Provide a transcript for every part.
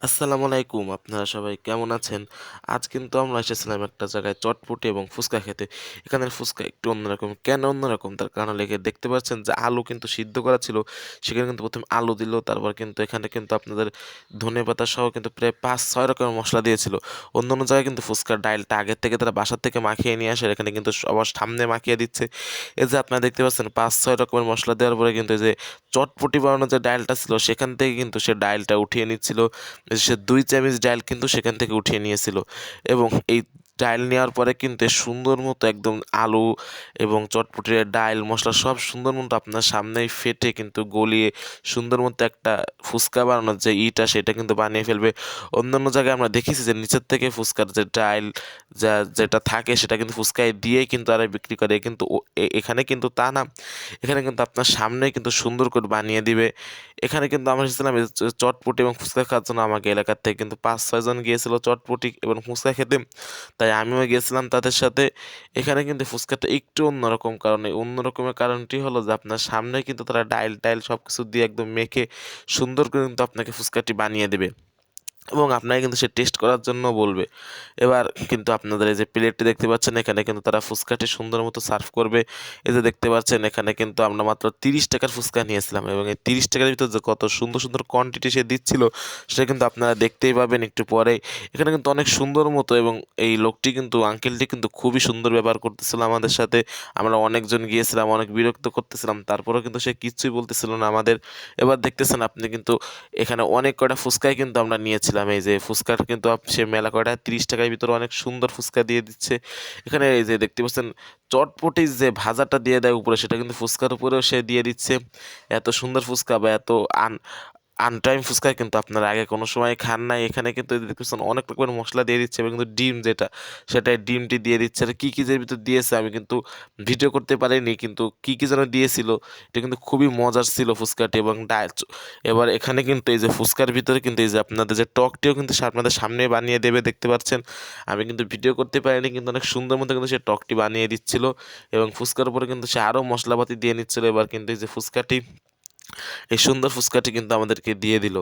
আসসালামু আলাইকুম, আপনারা সবাই কেমন আছেন? আজ কিন্তু আমরা এসেছিলাম একটা জায়গায় চটপটি এবং ফুচকা খেতে। এখানের ফুচকা একটু অন্যরকম। কেন অন্যরকম? তার কারণ হলো গিয়ে দেখতে পাচ্ছেন যে আলু কিন্তু সিদ্ধ করা ছিল। সেখানে কিন্তু ১ম আলু দিল, তারপর কিন্তু এখানে কিন্তু আপনাদের ধনেপাতা সহ কিন্তু প্রায় ৫-৬ রকমের মসলা দিয়েছিল। অন্যান্য জায়গায় কিন্তু ফুচকার ডাইলটা আগের থেকে তারা বাসার থেকে মাখিয়ে নিয়ে আসে, এখানে কিন্তু সবার সামনে মাখিয়ে দিচ্ছে। এই যে আপনারা দেখতে পাচ্ছেন ৫-৬ রকমের মসলা দেওয়ার পরে কিন্তু এই যে চটপটি বানানোর যে ডাইলটা ছিল সেখান থেকে কিন্তু সে ডাইলটা উঠিয়ে নিচ্ছিল। সে ২ চামচ ডাইল কিন্তু সেখান থেকে উঠিয়ে নিয়েছিল এবং এই ডাইল নেওয়ার পরে কিন্তু সুন্দর মতো একদম আলু এবং চটপটির ডাইল মশলা সব সুন্দর মতো আপনার সামনেই ফেটে কিন্তু গলিয়ে সুন্দর মতো একটা ফুচকা বানানোর যে সেটা কিন্তু বানিয়ে ফেলবে। অন্যান্য জায়গায় আমরা দেখেছি যে নিচের থেকে ফুচকার যে ডাইল যেটা থাকে সেটা কিন্তু ফুচকায় দিয়েই কিন্তু তারা বিক্রি করে, কিন্তু এখানে কিন্তু তা না। এখানে কিন্তু আপনার সামনেই কিন্তু সুন্দর করে বানিয়ে দিবে। এখানে কিন্তু আমরা এসেছিলাম এই চটপটি এবং ফুচকা খাওয়ার জন্য। আমাকে এলাকার থেকে কিন্তু ৫-৬ জন গিয়েছিল চটপটি এবং ফুচকা খেতে, তাই আমিও গিয়েছিলাম তাদের সাথে। এখানে কিন্তু ফুচকাটা একটু অন্যরকম, কারণ এই অন্যরকমের কারণটি হলো যে আপনার সামনে কিন্তু তারা ডাইল টাইল সব কিছু দিয়ে একদম মেখে সুন্দর করে কিন্তু আপনাকে ফুচকাটি বানিয়ে দেবে এবং আপনাকে কিন্তু সে টেস্ট করার জন্য বলবে। এবার কিন্তু আপনাদের এই যে প্লেটটি দেখতে পাচ্ছেন, এখানে কিন্তু তারা ফুচকাটি সুন্দর মতো সার্ভ করবে। এই যে দেখতে পাচ্ছেন এখানে কিন্তু আমরা মাত্র ৩০ টাকার ফুচকা নিয়েছিলাম এবং এই ৩০ টাকার ভিতর যে কত সুন্দর সুন্দর কোয়ান্টিটি সে দিচ্ছিল সেটা কিন্তু আপনারা দেখতেই পাবেন একটু পরেই। এখানে কিন্তু অনেক সুন্দর মতো, এবং এই লোকটি কিন্তু আঙ্কেলটি কিন্তু খুবই সুন্দর ব্যবহার করতেছিল আমাদের সাথে। আমরা অনেকজন গিয়েছিলাম, অনেক বিরক্ত করতেছিলাম, তারপরেও কিন্তু সে কিচ্ছুই বলতেছিল না আমাদের। এবার দেখতেছেন আপনি কিন্তু এখানে অনেক কয়টা ফুচকাই কিন্তু আমরা নিয়েছিলাম। এই যে ফুচকাটা কিন্তু সে মেলা কয়টা ৩০ টাকার ভিতরে অনেক সুন্দর ফুচকা দিয়ে দিচ্ছে। এখানে এই যে দেখতে পাচ্ছেন চটপটির যে ভাজাটা দিয়ে দেয় উপরে, সেটা কিন্তু ফুচকার উপরেও সে দিয়ে দিচ্ছে। এত সুন্দর ফুচকা বা এত আনটাইম ফুচকা কিন্তু আপনারা আগে কোনো সময় খান নাই। এখানে কিন্তু এই যে দেখতেছেন অনেক রকমের মশলা দিয়ে দিচ্ছে এবং কিন্তু ডিম যেটা, সেটাই ডিমটি দিয়ে দিচ্ছে। আর কী কী যে ভিতর দিয়েছে আমি কিন্তু ভিডিও করতে পারিনি, কিন্তু কী কী যেন দিয়েছিল। এটা কিন্তু খুবই মজার ছিল ফুচকাটি এবং এবার এখানে কিন্তু এই যে ফুচকার ভিতরে কিন্তু এই যে আপনাদের যে টকটিও কিন্তু সে আপনাদের সামনে বানিয়ে দেবে, দেখতে পাচ্ছেন। আমি কিন্তু ভিডিও করতে পারিনি, কিন্তু অনেক সুন্দর মতো কিন্তু সে টকটি বানিয়ে দিচ্ছিল এবং ফুচকার উপরে কিন্তু সে আরও মশলাপাতি দিয়ে নিচ্ছিল। এবার কিন্তু এই যে ফুচকাটি, এই সুন্দর ফুচকাটি কিন্তু আমাদেরকে দিয়ে দিল।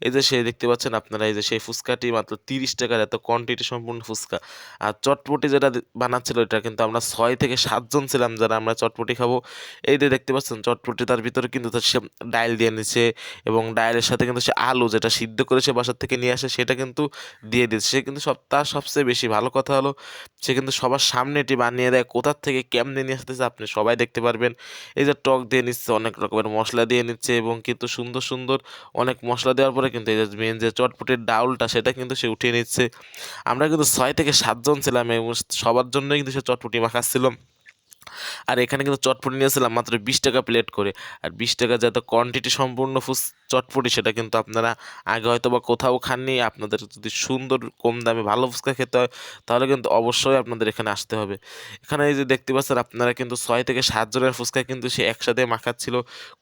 এই যে সেই দেখতে পাচ্ছেন আপনারা, এই যে সেই ফুচকাটি মাত্র ৩০ টাকার এত কোয়ান্টিটি সম্পূর্ণ ফুচকা। আর চটপটি যেটা বানাচ্ছিল এটা কিন্তু আমরা ৬ থেকে ৭ জন ছিলাম যারা আমরা চটপটি খাবো। এই যে দেখতে পাচ্ছেন চটপটি, তার ভিতরে কিন্তু সে ডাইল দিয়ে নিচ্ছে এবং ডাইলের সাথে কিন্তু সে আলু যেটা সিদ্ধ করে সে বাসার থেকে নিয়ে আসে সেটা কিন্তু দিয়ে দিচ্ছে। সে কিন্তু তার সবচেয়ে বেশি ভালো কথা হলো সে কিন্তু সবার সামনে এটি বানিয়ে দেয়। কোথার থেকে কেমনে নিয়ে আসতেছে আপনি সবাই দেখতে পারবেন। এই যে টক দিয়ে নিচ্ছে, অনেক রকমের মশলা দিয়ে নিচ্ছে এবং কিন্তু সুন্দর সুন্দর অনেক মশলা দেওয়ার পরে কিন্তু এই যে মেন যে চটপটির ডাউলটা সেটা কিন্তু সে উঠিয়ে নিচ্ছে। আমরা কিন্তু ৬ থেকে ৭ জন ছিলাম এবং সবার জন্যই কিন্তু সে চটপটি মাখাচ্ছিল। আর এখানে কিন্তু চটপটি নিয়েছিলাম মাত্র ২০ টাকা প্লেট করে। আর ২০ টাকা যত কোয়ান্টিটি সম্পূর্ণ চটপটি সেটা কিন্তু আপনারা আগে হয়তো বা কোথাও খাননি। আপনাদের যদি সুন্দর কম দামে ভালো ফুচকা খেতে হয় তাহলে কিন্তু অবশ্যই আপনাদের এখানে আসতে হবে। এখানে এই যে দেখতে পাচ্ছেন আপনারা কিন্তু ৬ থেকে ৭ জনের ফুচকা কিন্তু সে একসাথে মাখাচ্ছিল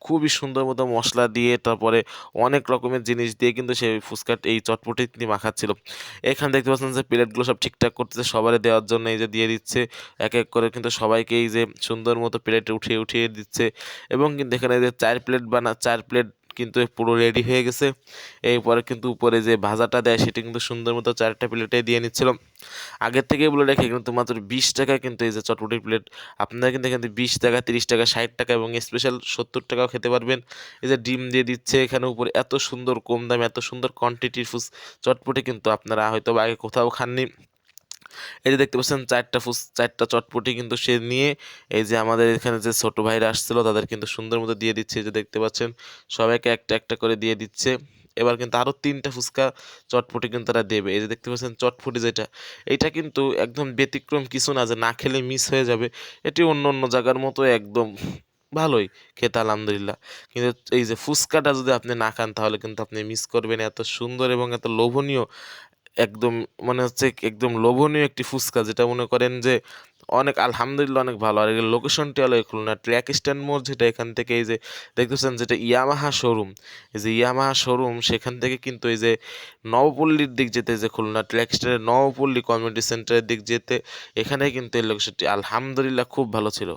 খুবই সুন্দর মতো মশলা দিয়ে, তারপরে অনেক রকমের জিনিস দিয়ে কিন্তু সেই এই চটপটি তিনি মাখাচ্ছিল। এখানে দেখতে পাচ্ছেন যে প্লেটগুলো সব ঠিকঠাক করতেছে সবারই দেওয়ার জন্য, এই যে দিয়ে দিচ্ছে এক এক করে কিন্তু সবাইকে এই যে সুন্দর মতো প্লেটে উঠিয়ে উঠিয়ে দিচ্ছে এবং কিন্তু এখানে যে ৪ প্লেট কিন্তু পুরো রেডি হয়ে গেছে। এরপরে কিন্তু উপরে যে ভাজাটা দেয় সেটা কিন্তু সুন্দর মতো ৪টা প্লেটে দিয়ে নিচ্ছিল। আগের থেকে বলে রেখে কিন্তু মাত্র ২০ টাকা কিন্তু এই যে চটপটির প্লেট আপনারা কিন্তু এখানে ২০ টাকা, ৩০ টাকা, ৬০ টাকা এবং স্পেশাল ৭০ টাকাও খেতে পারবেন। এই যে ডিম দিয়ে দিচ্ছে এখানে উপরে, এত সুন্দর কম দামে এত সুন্দর কোয়ান্টিটির চটপটি কিন্তু আপনারা হয়তো আগে কোথাও খাননি। এই যে দেখতে পাচ্ছেন ৪টা চটপটি কিন্তু সে নিয়ে এই যে আমাদের এখানে যে ছোট ভাইরা আসছিল তাদের কিন্তু সুন্দর মতো দিয়ে দিচ্ছে। এই যে দেখতে পাচ্ছেন সবাইকে একটা একটা করে দিয়ে দিচ্ছে। এবার কিন্তু আরও ৩টা ফুচকা চটপটি কিন্তু তারা দেবে। এই যে দেখতে পাচ্ছেন চটপটি যেটা, এইটা কিন্তু একদম ব্যতিক্রম কিছু না যে না খেলে মিস হয়ে যাবে। এটি অন্য অন্য জায়গার মতো একদম ভালোই খেতে আলহামদুলিল্লাহ। কিন্তু এই যে ফুচকাটা যদি আপনি না খান তাহলে কিন্তু আপনি মিস করবেন। এত সুন্দর এবং এত লোভনীয়, একদম মনে হচ্ছে একদম লোভনীয় একটি ফুচকা, যেটা মনে করেন যে অনেক আলহামদুলিল্লাহ অনেক ভালো। আর এর লোকেশনটি হলো খুলনা ট্র্যাক স্ট্যান্ড মোড়, যেটা এখান থেকে এই যে দেখতেছেন যেটা ইয়ামাহা শোরুম, এই যে ইয়ামাহা শোরুম সেখান থেকে কিন্তু এই যে নবপল্লীর দিক যেতে, যে খুলনা ট্র্যাক স্ট্যান্ডের নবপল্লী কমিউনিটি সেন্টারের দিক যেতে, এখানে কিন্তু এই লোকেশনটি আলহামদুলিল্লাহ খুব ভালো ছিল।